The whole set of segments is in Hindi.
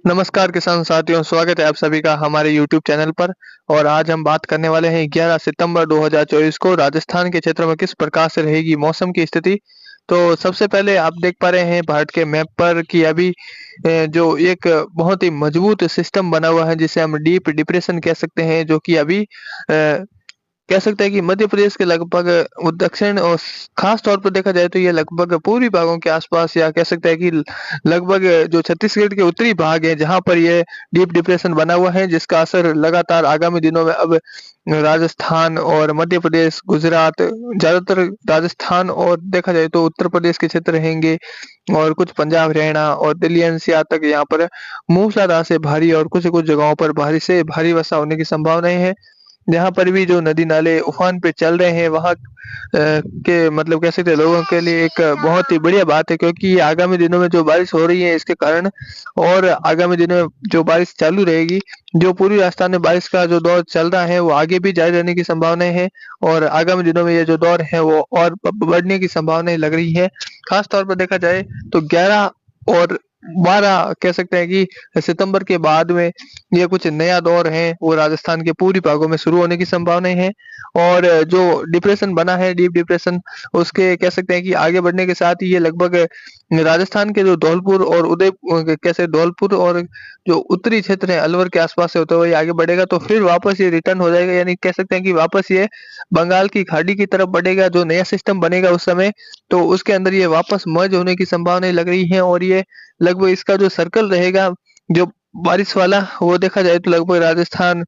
नमस्कार किसान साथियों, स्वागत है आप सभी का हमारे YouTube चैनल पर। और आज हम बात करने वाले हैं 11 सितंबर 2024 को राजस्थान के क्षेत्रों में किस प्रकार से रहेगी मौसम की स्थिति। तो सबसे पहले आप देख पा रहे हैं भारत के मैप पर कि अभी जो एक बहुत ही मजबूत सिस्टम बना हुआ है जिसे हम डीप डिप्रेशन कह सकते हैं, जो कि अभी कह सकते हैं कि मध्य प्रदेश के लगभग दक्षिण और खास तौर पर देखा जाए तो ये लगभग पूर्वी भागों के आसपास, या कह सकते हैं कि लगभग जो छत्तीसगढ़ के उत्तरी भाग है जहां पर ये डीप डिप्रेशन बना हुआ है, जिसका असर लगातार आगामी दिनों में अब राजस्थान और मध्य प्रदेश, गुजरात, ज्यादातर राजस्थान और देखा जाए तो उत्तर प्रदेश के क्षेत्र रहेंगे, और कुछ पंजाब, हरियाणा और दिल्ली एनसीआर तक यहाँ पर मूसलाधार से भारी और कुछ कुछ जगहों पर भारी से भारी वर्षा होने की संभावनाएं हैं। जहाँ पर भी जो नदी नाले उफान पे चल रहे हैं वहाँ के मतलब कह सकते हैं लोगों के लिए एक बहुत ही बढ़िया बात है, क्योंकि आगामी दिनों में जो बारिश हो रही है इसके कारण, और आगामी दिनों में जो बारिश चालू रहेगी, जो पूर्वी राजस्थान में बारिश का जो दौर चल रहा है वो आगे भी जारी रहने की संभावनाएं हैं, और आगामी दिनों में ये जो दौर है वो और बढ़ने की संभावनाएं लग रही है। खास तौर पर देखा जाए तो 11 और 12 कह सकते हैं कि सितंबर के बाद में ये कुछ नया दौर है वो राजस्थान के पूर्वी भागों में शुरू होने की संभावनाएं हैं। और जो डिप्रेशन बना है, डीप डिप्रेशन, उसके कह सकते हैं कि आगे बढ़ने के साथ ही ये लगभग राजस्थान के जो धौलपुर और कैसे धौलपुर और जो उत्तरी क्षेत्र है अलवर के आसपास से होते हुए ये आगे बढ़ेगा, तो फिर वापस ये रिटर्न हो जाएगा, यानी कह सकते हैं कि वापस ये बंगाल की खाड़ी की तरफ बढ़ेगा। जो नया सिस्टम बनेगा उस समय, तो उसके अंदर ये वापस मर्ज होने की संभावनाएं लग रही हैं, और ये लगभग इसका जो सर्कल रहेगा जो बारिश वाला, वो देखा जाए तो लगभग राजस्थान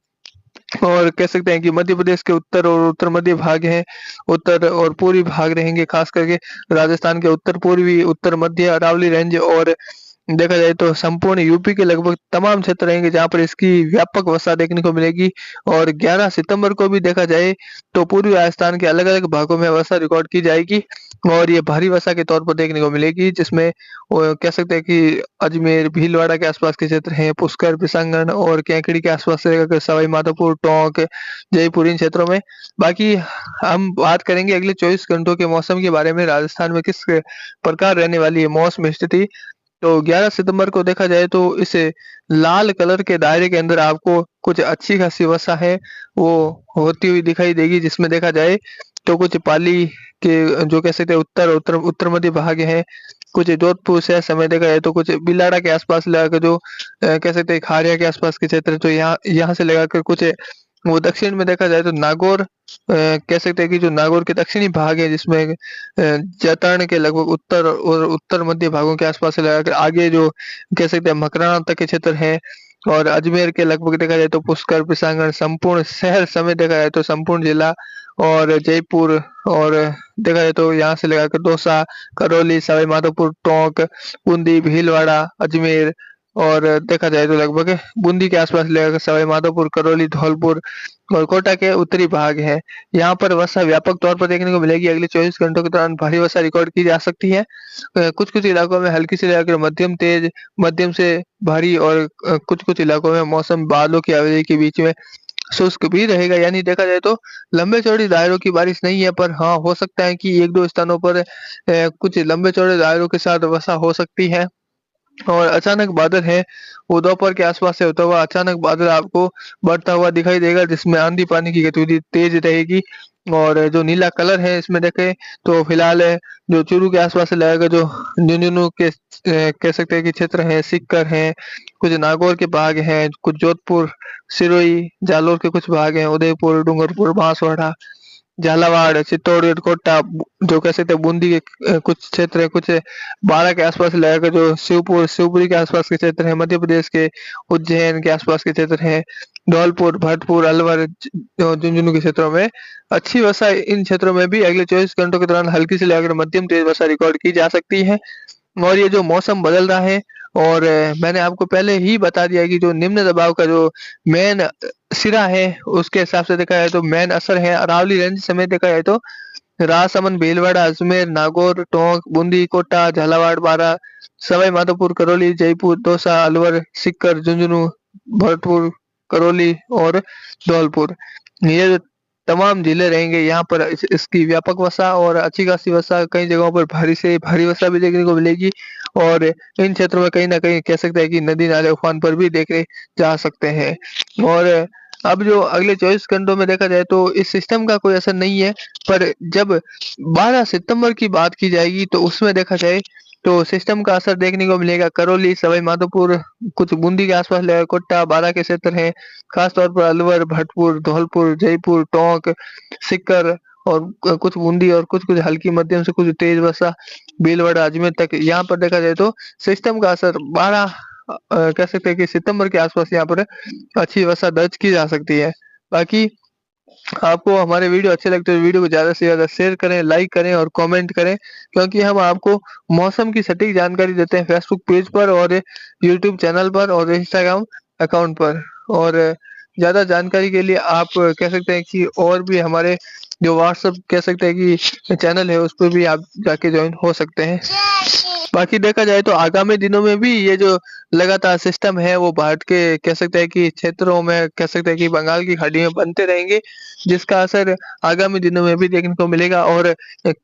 और कह सकते हैं कि मध्य प्रदेश के उत्तर और उत्तर मध्य भाग हैं, उत्तर और पूर्वी भाग रहेंगे, खास करके राजस्थान के उत्तर पूर्वी, उत्तर मध्य अरावली रेंज, और देखा जाए तो संपूर्ण यूपी के लगभग तमाम क्षेत्र रहेंगे जहां पर इसकी व्यापक वर्षा देखने को मिलेगी। और 11 सितंबर को भी देखा जाए तो पूर्वी राजस्थान के अलग-अलग भागों में वर्षा रिकॉर्ड की जाएगी, और ये भारी वर्षा के तौर पर देखने को मिलेगी, जिसमें कह सकते हैं कि अजमेर, भीलवाड़ा के आसपास के क्षेत्र हैं, पुष्कर, बिसंगन और केकड़ी के आसपास से लेकर सवाई माधोपुर, टोंक, जयपुर, इन क्षेत्रों में। बाकी हम बात करेंगे अगले 24 घंटों के मौसम के बारे में, राजस्थान में किस प्रकार रहने वाली है मौसम स्थिति। तो 11 सितंबर को देखा जाए तो इस लाल कलर के दायरे के अंदर आपको कुछ अच्छी खासी वर्षा है वो होती हुई दिखाई देगी, जिसमें देखा जाए तो कुछ पाली के जो कह सकते हैं उत्तर मध्य भाग है, कुछ जोधपुर शहर समय देखा जाए तो कुछ बिलाड़ा के आसपास लगाकर जो कह सकते हैं खारिया के आसपास के क्षेत्र, तो यहाँ यहाँ से लगाकर कुछ वो दक्षिण में देखा जाए तो नागौर कह सकते हैं कि जो नागौर के दक्षिणी भाग है, जिसमें जैतरण के लगभग उत्तर और उत्तर मध्य भागों के आसपास से लगाकर आगे जो कह सकते हैं मकराना तक के क्षेत्र है, और अजमेर के लगभग देखा जाए तो पुष्कर, पिसांगण, संपूर्ण शहर समेत देखा जाए तो संपूर्ण जिला, और जयपुर, और देखा जाए तो यहाँ से लगाकर दौसा, करौली, सवाई माधोपुर, टोंक, बूंदी, भीलवाड़ा, अजमेर, और देखा जाए तो लगभग बूंदी के आसपास लेकर सवाई माधोपुर, करौली, धौलपुर और कोटा के उत्तरी भाग है। यहाँ पर वर्षा व्यापक तौर पर देखने को मिलेगी। अगले 24 घंटों के दौरान भारी वर्षा रिकॉर्ड की जा सकती है। कुछ-कुछ इलाकों में हल्की से लेकर मध्यम तेज, मध्यम से भारी, और कुछ-कुछ इलाकों में मौसम बादलों की आवाजाही के बीच में शुष्क भी रहेगा। यानी देखा जाए तो लंबे-चौड़े दायरों की बारिश नहीं है, पर हाँ, हो सकता है कि 1-2 स्थानों पर कुछ लंबे-चौड़े दायरों के साथ वर्षा हो सकती है। और अचानक बादल है, वो दोपहर के आसपास से होता हुआ अचानक बादल आपको बढ़ता हुआ दिखाई देगा, जिसमें आंधी-पानी की गतिविधि तेज रहेगी। और जो नीला कलर है इसमें देखें तो फिलहाल जो चूरू के आसपास से लगेगा, जो झुंझुनू के कह सकते हैं कि क्षेत्र हैं, सीकर हैं, कुछ नागौर के भाग हैं, कुछ जोधपुर, सिरोही, जालोर के कुछ भाग हैं, उदयपुर, डूंगरपुर, बांसवाड़ा, झालावाड़, चित्तौड़गढ़, कोटा, जो कह सकते हैं बूंदी के कुछ क्षेत्र है, कुछ 12 के आसपास लगाकर जो शिवपुरी के आसपास के क्षेत्र है, मध्य प्रदेश के उज्जैन के आसपास के क्षेत्र हैं, धौलपुर, भरतपुर, अलवर, झुंझुनू के क्षेत्रों में अच्छी वर्षा, इन क्षेत्रों में भी अगले 24 घंटों के दौरान हल्की से लेकर मध्यम तेज वर्षा रिकॉर्ड की जा सकती है। और ये जो मौसम बदल रहा है, और मैंने आपको पहले ही बता दिया कि जो निम्न दबाव का जो मेन सिरा है, उसके हिसाब से देखा जाए तो मेन असर है अरावली रेंज समेत देखा जाए तो राजसमंद, भीलवाड़ा, अजमेर, नागौर, टोंक, बूंदी, कोटा, झालावाड़, बारां, सवाई माधोपुर, करौली, जयपुर, दौसा, अलवर, सीकर, झुंझुनू, भरतपुर, करौली और धौलपुर। ये जो तमाम जिले रहेंगे, यहाँ पर इसकी व्यापक वर्षा और अच्छी खासी वर्षा, कई जगहों पर भारी से भारी वर्षा भी देखने को मिलेगी। और इन क्षेत्रों में कहीं न कहीं कह सकते हैं कि नदी नाले उफान पर भी देखे जा सकते हैं। और अब जो अगले 24 घंटों में देखा जाए तो इस सिस्टम का कोई असर नहीं है, पर जब 12 सितंबर की बात की जाएगी तो उसमें देखा जाए तो सिस्टम का असर देखने को मिलेगा। करौली, सवाई माधोपुर, कुछ बूंदी के आसपास कोट्टा, बारां के क्षेत्र हैं, खास तौर पर अलवर, भरतपुर, धौलपुर, जयपुर, टोंक, सीकर और कुछ बूंदी और कुछ-कुछ हल्की मध्यम से कुछ तेज वर्षा भीलवाड़ा, अजमेर तक। यहाँ पर देखा जाए तो सिस्टम का असर 12 कह सकते हैं कि सितंबर के आसपास यहाँ पर अच्छी वर्षा दर्ज की जा सकती है। बाकी आपको हमारे वीडियो अच्छे लगते हैं तो वीडियो को ज़्यादा से ज़्यादा शेयर करें, लाइक करें और कमेंट करें, क्योंकि हम आपको मौसम की सटीक जानकारी देते हैं फेसबुक पेज पर और यूट्यूब चैनल पर और इंस्टाग्राम अकाउंट पर। और ज़्यादा जानकारी के लिए आप कह सकते हैं कि और भी हमारे जो व्हाट्सएप कह सकते हैं कि चैनल है उस पर भी आप जाके जॉइन हो सकते हैं। बाकी देखा जाए तो आगामी दिनों में भी ये जो लगातार सिस्टम है वो भारत के कह सकते हैं कि क्षेत्रों में कह सकते हैं कि बंगाल की खाड़ी में बनते रहेंगे, जिसका असर आगामी दिनों में भी देखने को मिलेगा। और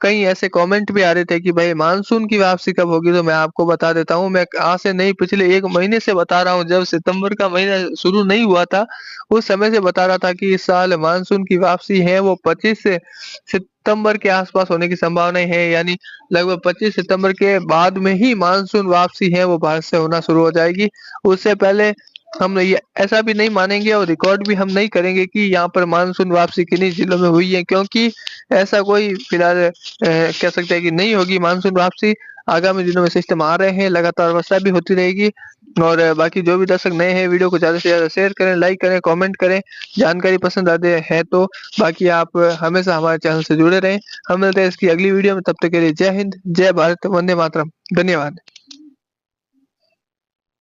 कई ऐसे कमेंट भी आ रहे थे कि भाई मानसून की वापसी कब होगी, तो मैं आपको बता देता हूँ, मैं आज से नहीं पिछले 1 महीने से बता रहा हूँ। जब सितंबर का महीना शुरू नहीं हुआ था उस समय से बता रहा था कि इस साल मानसून की वापसी है वो 25 सितंबर के आसपास होने की संभावनाएं है, यानी लगभग 25 सितंबर के बाद में ही मानसून वापसी है वो भारत से होना शुरू हो जाएगी। उससे पहले हम ये ऐसा भी नहीं मानेंगे और रिकॉर्ड भी हम नहीं करेंगे कि यहाँ पर मानसून वापसी किन्हीं जिलों में हुई है, क्योंकि ऐसा कोई फिलहाल कह सकते हैं कि नहीं होगी मानसून वापसी। आगामी दिनों में सिस्टम आ रहे हैं, लगातार वर्षा भी होती रहेगी। और बाकी जो भी दर्शक नए हैं वीडियो को ज़्यादा से ज़्यादा शेयर करें, लाइक करें, कमेंट करें, जानकारी पसंद आते हैं तो। बाकी आप हमेशा हमारे चैनल से जुड़े रहें। हम मिलते हैं इसकी अगली वीडियो में, तब तक के लिए जय हिंद, जय भारत, वंदे मातरम। धन्यवाद।